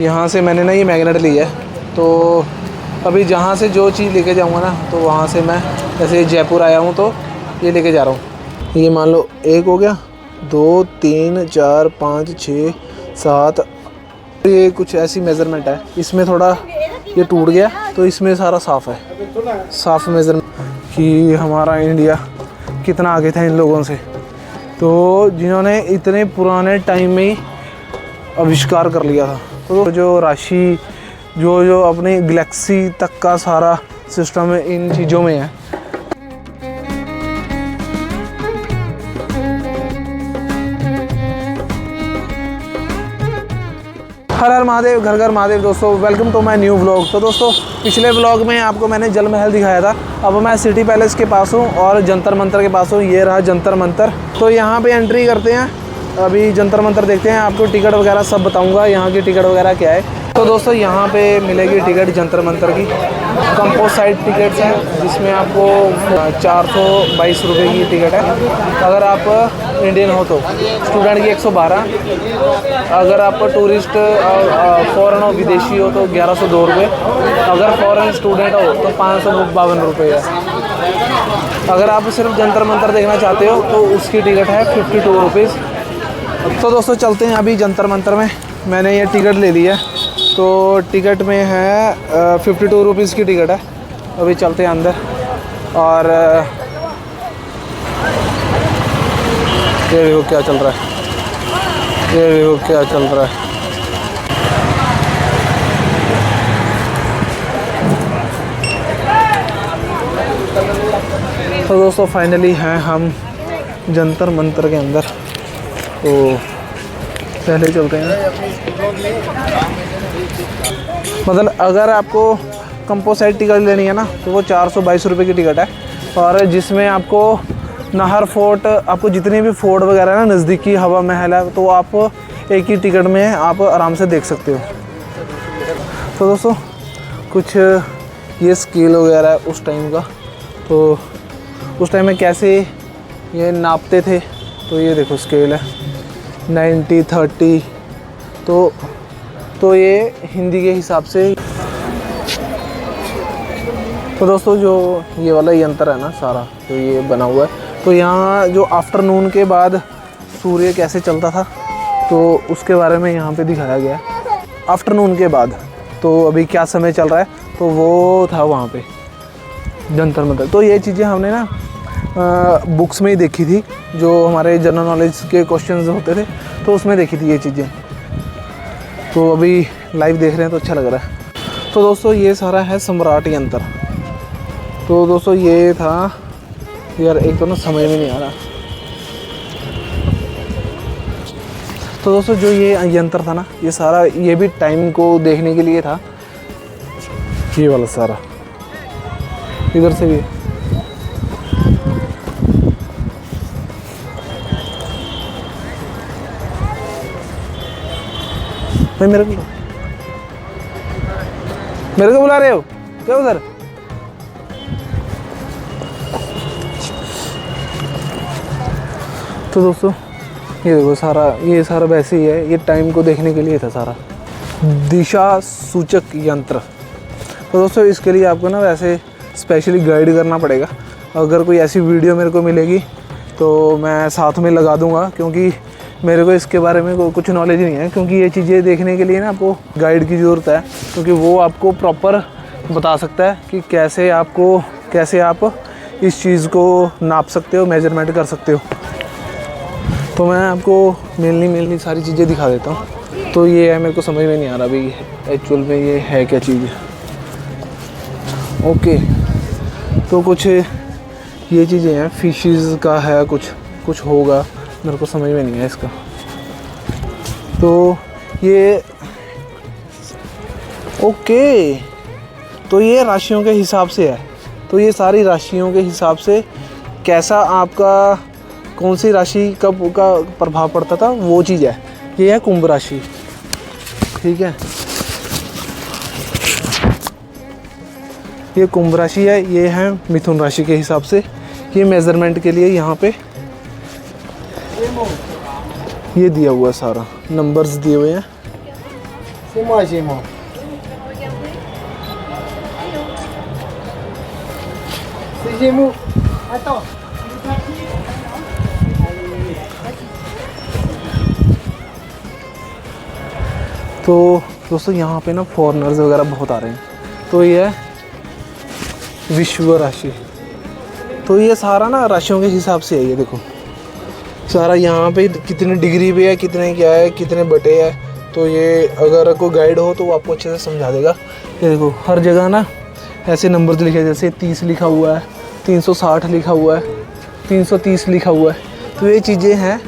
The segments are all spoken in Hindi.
यहाँ से मैंने ना ये मैग्नेट लिया है, तो अभी जहाँ से जो चीज़ लेके जाऊँगा ना, तो वहाँ से मैं जैसे जयपुर आया हूँ तो ये लेके जा रहा हूँ। ये मान लो 1 हो गया, 2 3 4 5 6 7, ये कुछ ऐसी मेज़रमेंट है। इसमें थोड़ा ये टूट गया तो इसमें सारा साफ़ है, साफ़ मेज़रमेंट कि हमारा इंडिया कितना आगे था इन लोगों से, तो जिन्होंने इतने पुराने टाइम में ही आविष्कार कर लिया था। तो जो राशि जो अपनी गैलेक्सी तक का सारा सिस्टम इन चीज़ों में है। हर हर महादेव, घर घर महादेव। दोस्तों welcome to my new vlog. तो दोस्तों पिछले व्लॉग में आपको मैंने जल महल दिखाया था, अब मैं सिटी पैलेस के पास हूँ और जंतर मंतर के पास हूँ। ये रहा जंतर मंतर। तो यहाँ पे एंट्री करते हैं, अभी जंतर मंतर देखते हैं, आपको टिकट वगैरह सब बताऊँगा यहाँ की टिकट वगैरह क्या है। तो दोस्तों यहाँ पे मिलेगी टिकट जंतर मंतर की, कंपोसाइट टिकट्स हैं जिसमें आपको 422 रुपये की टिकट है। अगर आप इंडियन हो तो स्टूडेंट की 112, अगर आप टूरिस्ट फॉरेन और विदेशी हो तो 1102 रुपये, अगर फॉरेन स्टूडेंट हो तो 552 रुपये है। अगर आप सिर्फ जंतर मंतर देखना चाहते हो तो उसकी टिकट है 52 रुपीज़। तो दोस्तों चलते हैं अभी जंतर मंतर में। मैंने ये टिकट ले ली है, तो टिकट में है 52 रुपीज़ की टिकट है। अभी चलते हैं अंदर और ये देखो क्या चल रहा है, ये देखो क्या चल रहा है। तो दोस्तों फाइनली हैं हम जंतर मंतर के अंदर, तो पहले चलते हैं। मतलब अगर आपको कंपोसाइट टिकट लेनी है ना तो वो 422 रुपये की टिकट है, और जिसमें आपको नाहर फोर्ट, आपको जितने भी फोर्ट वगैरह है ना नज़दीकी, हवा महल है, तो आप एक ही टिकट में आप आराम से देख सकते हो। तो दोस्तों कुछ ये स्केल वगैरह है उस टाइम का, तो उस टाइम में कैसे ये नापते थे। तो ये देखो स्केल है 90 30, तो ये हिंदी के हिसाब से। तो दोस्तों जो ये वाला यंत्र है ना सारा, तो ये बना हुआ है, तो यहाँ जो आफ्टरनून के बाद सूर्य कैसे चलता था तो उसके बारे में यहाँ पे दिखाया गया है। आफ्टरनून के बाद तो अभी क्या समय चल रहा है, तो वो था वहाँ पे जंतर मंतर। तो ये चीज़ें हमने ना बुक्स में ही देखी थी, जो हमारे जनरल नॉलेज के क्वेश्चंस होते थे, तो उसमें देखी थी ये चीज़ें। तो अभी लाइव देख रहे हैं तो अच्छा लग रहा है। तो दोस्तों ये सारा है सम्राट यंत्र। तो दोस्तों ये था यार, एक तो ना समझ में नहीं आ रहा। तो दोस्तों जो ये यंत्र था ना, ये सारा ये भी टाइम को देखने के लिए था। ये वाला सारा इधर से भी, भाई मेरे को बुला रहे हो क्या उधर? तो दोस्तों ये देखो सारा, ये सारा वैसे ही है, ये टाइम को देखने के लिए था सारा। दिशा सूचक यंत्र। तो दोस्तों इसके लिए आपको ना वैसे स्पेशली गाइड करना पड़ेगा। अगर कोई ऐसी वीडियो मेरे को मिलेगी तो मैं साथ में लगा दूंगा, क्योंकि मेरे को इसके बारे में कुछ नॉलेज नहीं है। क्योंकि ये चीज़ें देखने के लिए ना आपको गाइड की ज़रूरत है, क्योंकि वो आपको प्रॉपर बता सकता है कि कैसे आप इस चीज़ को नाप सकते हो, मेजरमेंट कर सकते हो। तो मैं आपको मेनली सारी चीज़ें दिखा देता हूँ। तो ये है, मेरे को समझ में नहीं आ रहा अभी एक्चुअल में ये है क्या चीज़ है। ओके, तो कुछ ये चीज़ें हैं, फिशेस का है, कुछ होगा, मेरे को समझ में नहीं है इसका। तो ये ओके, तो ये राशियों के हिसाब से है। तो ये सारी राशियों के हिसाब से कैसा आपका कौन सी राशि कब का प्रभाव पड़ता था वो चीज़ है। ये है कुंभ राशि, ठीक है, ये कुंभ राशि है। ये है मिथुन राशि के हिसाब से। ये मेज़रमेंट के लिए यहाँ पे ये दिया हुआ है, सारा नंबर्स दिए हुए हैं। Simo. Simo. Ato. तो दोस्तों यहाँ पे ना फॉरेनर्स वगैरह बहुत आ रहे हैं। तो ये है विश्व राशि। तो ये सारा ना राशियों के हिसाब से है। ये देखो सारा यहाँ पे कितने डिग्री पे है, कितने क्या है, कितने बटे है। तो ये अगर कोई गाइड हो तो वो आपको अच्छे से समझा देगा। ये देखो हर जगह ना ऐसे नंबर लिखे हैं, जैसे 30 लिखा हुआ है, 360 लिखा हुआ है, 330 लिखा हुआ है। तो ये चीज़ें हैं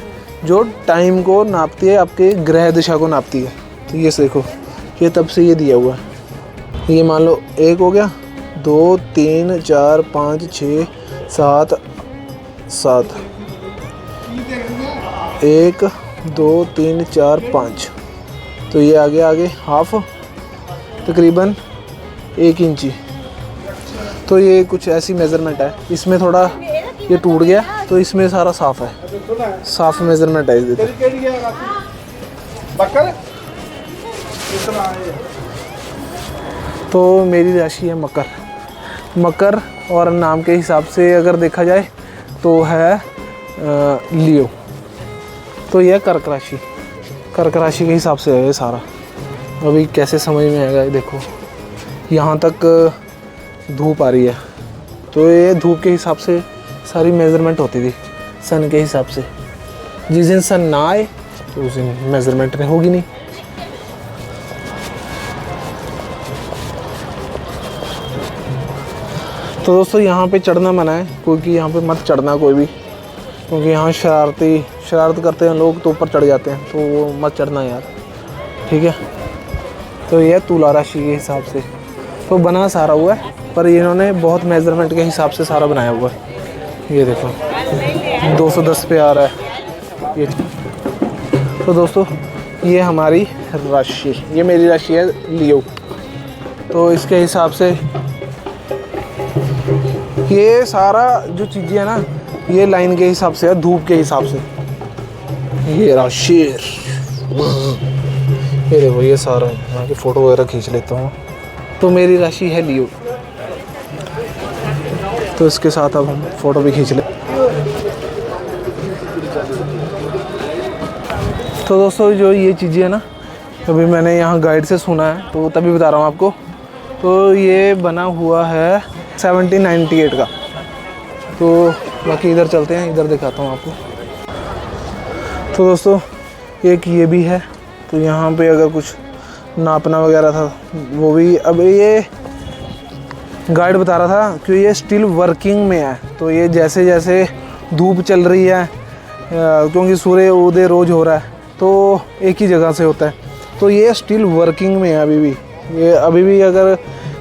जो टाइम को नापती है, आपके ग्रह दिशा को नापती है। तो ये देखो ये तब से ये दिया हुआ है। ये मान लो 1 हो गया, 2 3 4 5 6 7 7, 1 2 3 4 5। तो ये आगे हाफ तकरीबन 1 इंची। तो ये कुछ ऐसी मेज़रमेंट है। इसमें थोड़ा ये टूट गया तो इसमें सारा साफ़ है, साफ़ मेज़रमेंट है इस तो मेरी राशि है मकर। मकर और नाम के हिसाब से अगर देखा जाए तो है लियो। तो यह कर्क राशि, कर्क राशि के हिसाब से है ये सारा। अभी कैसे समझ में आएगा, ये देखो यहाँ तक धूप आ रही है। तो ये धूप के हिसाब से सारी मेज़रमेंट होती थी, सन के हिसाब से। जिस दिन सन ना आए तो उस दिन मेज़रमेंट नहीं होगी नहीं। तो दोस्तों यहाँ पे चढ़ना मना है, क्योंकि यहाँ पे मत चढ़ना कोई भी, क्योंकि यहाँ शरारत करते हैं लोग तो ऊपर चढ़ जाते हैं। तो वो मत चढ़ना यार, ठीक है। तो ये तुला राशि के हिसाब से तो बना सारा हुआ है, पर इन्होंने बहुत मेज़रमेंट के हिसाब से सारा बनाया हुआ है। ये देखो 210 पे आ रहा है ये। तो दोस्तों ये हमारी राशि, ये मेरी राशि है लियो। तो इसके हिसाब से ये सारा जो चीज़ें है ना, ये लाइन के हिसाब से है, धूप के हिसाब से। ये रहा शेर, ये देखो ये सारा। मैं की फ़ोटो वगैरह खींच लेता हूँ। तो मेरी राशि है लियो, तो इसके साथ अब हम फ़ोटो भी खींच लें। तो दोस्तों जो ये चीज़ें है ना, अभी मैंने यहाँ गाइड से सुना है तो तभी बता रहा हूँ आपको। तो ये बना हुआ है 1798 का। तो बाकी इधर चलते हैं, इधर दिखाता हूँ आपको। तो दोस्तों एक ये भी है। तो यहाँ पे अगर कुछ नापना वगैरह था वो भी, अब ये गाइड बता रहा था कि ये स्टिल वर्किंग में है। तो ये जैसे जैसे धूप चल रही है, क्योंकि सूर्य उदय रोज़ हो रहा है तो एक ही जगह से होता है, तो ये स्टिल वर्किंग में है अभी भी। ये अभी भी अगर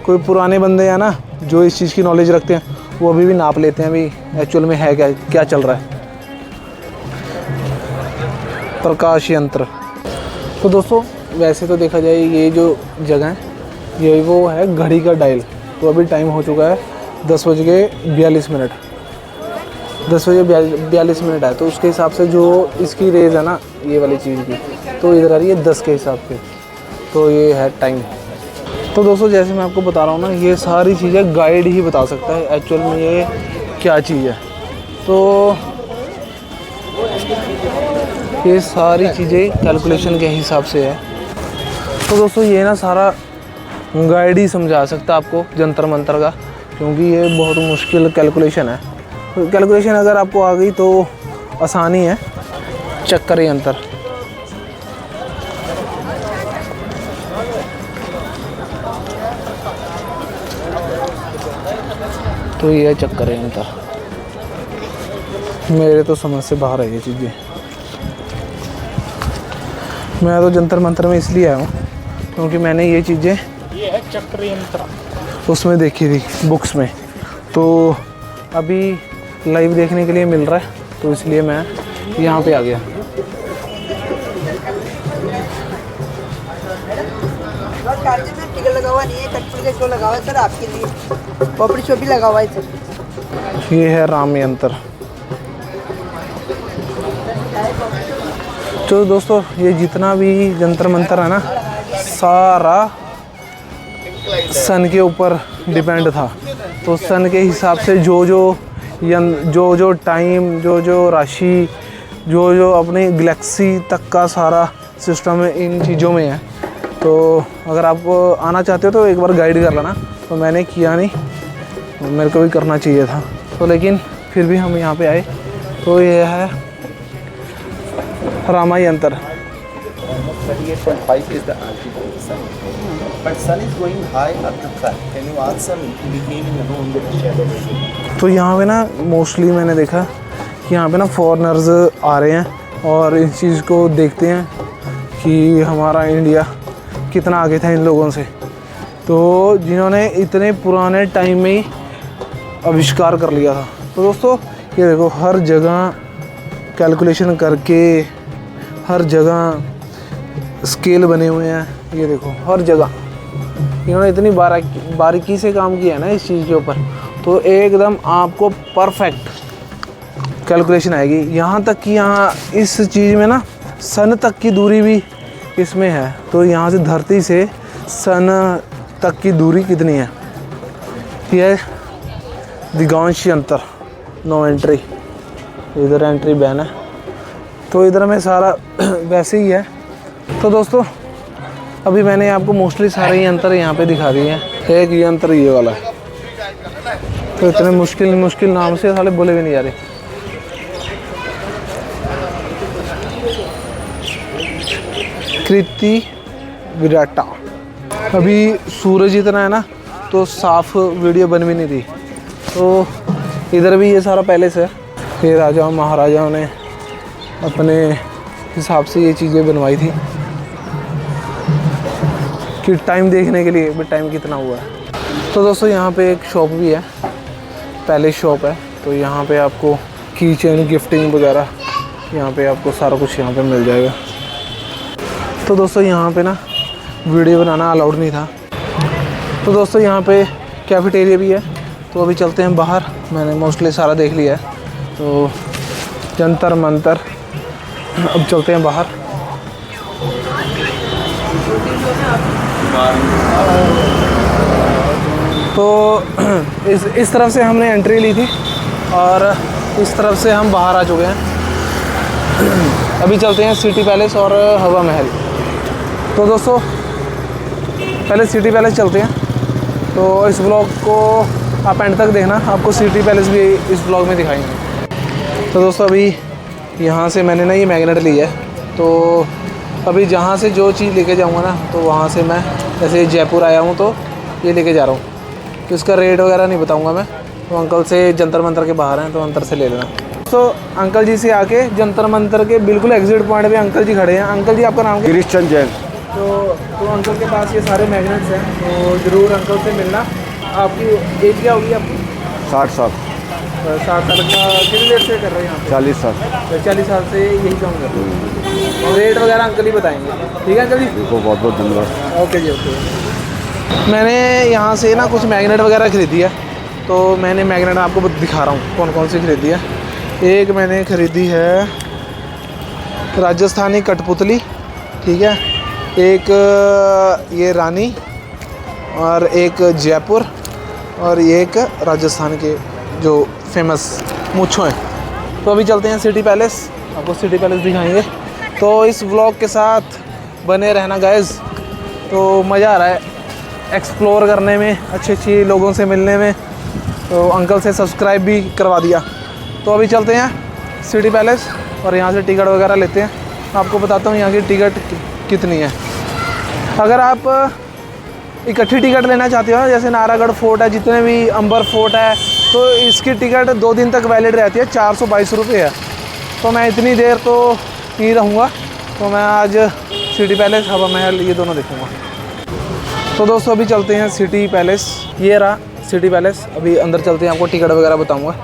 कोई पुराने बंदे हैं ना जो इस चीज़ की नॉलेज रखते हैं, वो अभी भी नाप लेते हैं अभी एक्चुअल में है क्या चल रहा है। प्रकाश यंत्र। तो दोस्तों वैसे तो देखा जाए ये जो जगह है ये वो है घड़ी का डायल। तो अभी टाइम हो चुका है 10:42, 10:42 है। तो उसके हिसाब से जो इसकी रेज है ना ये वाली चीज़ की, तो इधर आ रही है 10 के हिसाब से। तो ये है टाइम। तो दोस्तों जैसे मैं आपको बता रहा हूँ ना, ये सारी चीज़ें गाइड ही बता सकता है एक्चुअल में ये क्या चीज़ है। तो ये सारी चीज़ें कैलकुलेशन के हिसाब से है। तो दोस्तों ये ना सारा गाइड ही समझा सकता है आपको जंतर मंतर का, क्योंकि ये बहुत मुश्किल कैलकुलेशन है। तो कैलकुलेशन अगर आपको आ गई तो आसानी है। चक्कर यंत्र। तो ये चक्कर यंत्र मेरे तो समझ से बाहर है ये चीज़ें। मैं तो जंतर मंतर में इसलिए आया हूँ क्योंकि मैंने ये चीज़ें, ये है चक्र यंत्र, उसमें देखी थी बुक्स में। तो अभी लाइव देखने के लिए मिल रहा है, तो इसलिए मैं यहाँ पे आ गया। लगा हुआ नहीं है, कटपुर का शो लगा हुआ है सर आपके लिए, पॉपड़ी शो भी लगा हुआ है सर। ये है राम यंत्र। तो दोस्तों ये जितना भी जंतर मंतर है ना, सारा सन के ऊपर डिपेंड था। तो सन के हिसाब से जो टाइम, जो राशि, जो अपनी गैलेक्सी तक का सारा सिस्टम इन चीज़ों में है। तो अगर आप आना चाहते हो तो एक बार गाइड कर लेना। तो मैंने किया नहीं, मेरे को भी करना चाहिए था, तो लेकिन फिर भी हम यहाँ पे आए। तो ये है रामा यंत्र। 38.5 is the altitude of the sun. But sun is going high up the sun. Can you ask some became in a room with the shadow? तो यहाँ पे ना मोस्टली मैंने देखा कि यहाँ पे ना फॉरेनर्स आ रहे हैं और इस चीज़ को देखते हैं कि हमारा इंडिया कितना आगे था इन लोगों से। तो जिन्होंने इतने पुराने टाइम में ही आविष्कार कर लिया था। तो दोस्तों ये देखो, हर जगह कैलकुलेशन करके, हर जगह स्केल बने हुए हैं। ये देखो हर जगह इन्होंने इतनी बारीकी से काम किया है ना इस चीज़ के ऊपर, तो एकदम आपको परफेक्ट कैलकुलेशन आएगी। यहाँ तक कि यहाँ इस चीज़ में ना सन तक की दूरी भी इसमें है। तो यहाँ से धरती से सन तक की दूरी कितनी है, यह दिगांश यंत्र। नो एंट्री, इधर एंट्री बैन है। तो इधर में सारा वैसे ही है। तो दोस्तों अभी मैंने आपको मोस्टली सारे यंत्र यहाँ पे दिखा दिए हैं। एक यंत्र ये वाला है, तो इतने मुश्किल नाम से साले बोले भी नहीं जा रहे। कृति विराटा। अभी सूरज इतना है ना तो साफ वीडियो बन भी नहीं रही। तो इधर भी ये सारा पैलेस है। ये राजाओं महाराजाओं ने अपने हिसाब से ये चीज़ें बनवाई थी कि टाइम देखने के लिए भी टाइम कितना हुआ है। तो दोस्तों यहाँ पे एक शॉप भी है, पैलेस शॉप है। तो यहाँ पे आपको की चेन, गिफ्टिंग वगैरह, यहाँ पे आपको सारा कुछ यहाँ पे मिल जाएगा। तो दोस्तों यहाँ पे ना वीडियो बनाना अलाउड नहीं था। तो दोस्तों यहाँ पे कैफेटेरिया भी है। तो अभी चलते हैं बाहर। मैंने मोस्टली सारा देख लिया है। तो जंतर मंतर, अब चलते हैं बाहर। तो इस तरफ से हमने एंट्री ली थी और इस तरफ से हम बाहर आ चुके हैं। अभी चलते हैं सिटी पैलेस और हवा महल। तो दोस्तों पहले सिटी पैलेस चलते हैं। तो इस ब्लॉग को आप एंड तक देखना, आपको सिटी पैलेस भी इस ब्लॉग में दिखाएंगे। तो दोस्तों अभी यहाँ से मैंने ना ये मैग्नेट लिया है। तो अभी जहाँ से जो चीज़ लेके जाऊँगा ना, तो वहाँ से मैं जैसे जयपुर आया हूँ तो ये लेके जा रहा हूँ। तो इसका रेट वगैरह नहीं बताऊँगा मैं। तो अंकल से जंतर मंतर के बाहर हैं, तो अंतर से ले लेना। तो अंकल जी से आके जंतर मंतर के बिल्कुल एग्जिट पॉइंट पे अंकल जी खड़े हैं। अंकल जी आपका नाम क्या? गिरीश चंद जैन। तो अंकल के पास ये सारे मैग्नेट्स हैं, तो ज़रूर अंकल से मिलना। आपकी एज क्या होगी आपकी? 60 साल। 60 साल का कितनी देर से कर रहे हैं यहाँ पे? 40 साल। 40 साल से यही काम कर रहे हैं। और रेट वगैरह अंकल ही बताएंगे। ठीक है अंकल जी? इनको बहुत बहुत धन्यवाद। ओके जी, ओके। मैंने यहाँ से ना कुछ मैग्नेट वगैरह खरीदी है। तो मैंने मैग्नेट आपको दिखा रहा हूँ कौन कौन सी खरीदी है। एक मैंने ख़रीदी है राजस्थानी कठपुतली, ठीक है। एक ये रानी, और एक जयपुर, और एक राजस्थान के जो फेमस मूंछों हैं। तो अभी चलते हैं सिटी पैलेस, आपको सिटी पैलेस दिखाएंगे। तो इस व्लॉग के साथ बने रहना गाइस। तो मज़ा आ रहा है एक्सप्लोर करने में, अच्छे लोगों से मिलने में। तो अंकल से सब्सक्राइब भी करवा दिया। तो अभी चलते हैं सिटी पैलेस और यहाँ से टिकट वगैरह लेते हैं। आपको बताता हूँ यहाँ की टिकट कितनी है। अगर आप इकट्ठी टिकट लेना चाहते हो, जैसे नारागढ़ फोर्ट है, जितने भी अंबर फोर्ट है, तो इसकी टिकट 2 दिन तक वैलिड रहती है। 422 रुपये है। तो मैं इतनी देर तो नहीं रहूँगा, तो मैं आज सिटी पैलेस, हवा महल, ये दोनों देखूँगा। तो दोस्तों अभी चलते हैं सिटी पैलेस। ये रहा सिटी पैलेस। अभी अंदर चलते हैं, आपको टिकट वगैरह बताऊँगा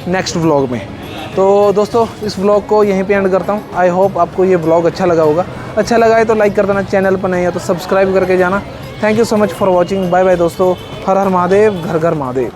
नेक्स्ट व्लॉग में। तो दोस्तों इस व्लॉग को यहीं पे एंड करता हूँ। आई होप आपको ये व्लॉग अच्छा लगा होगा। अच्छा लगा है तो लाइक कर देना, चैनल पर नहीं है तो सब्सक्राइब करके जाना। Thank you so much for watching. Bye bye दोस्तों। हर हर महादेव, घर घर महादेव।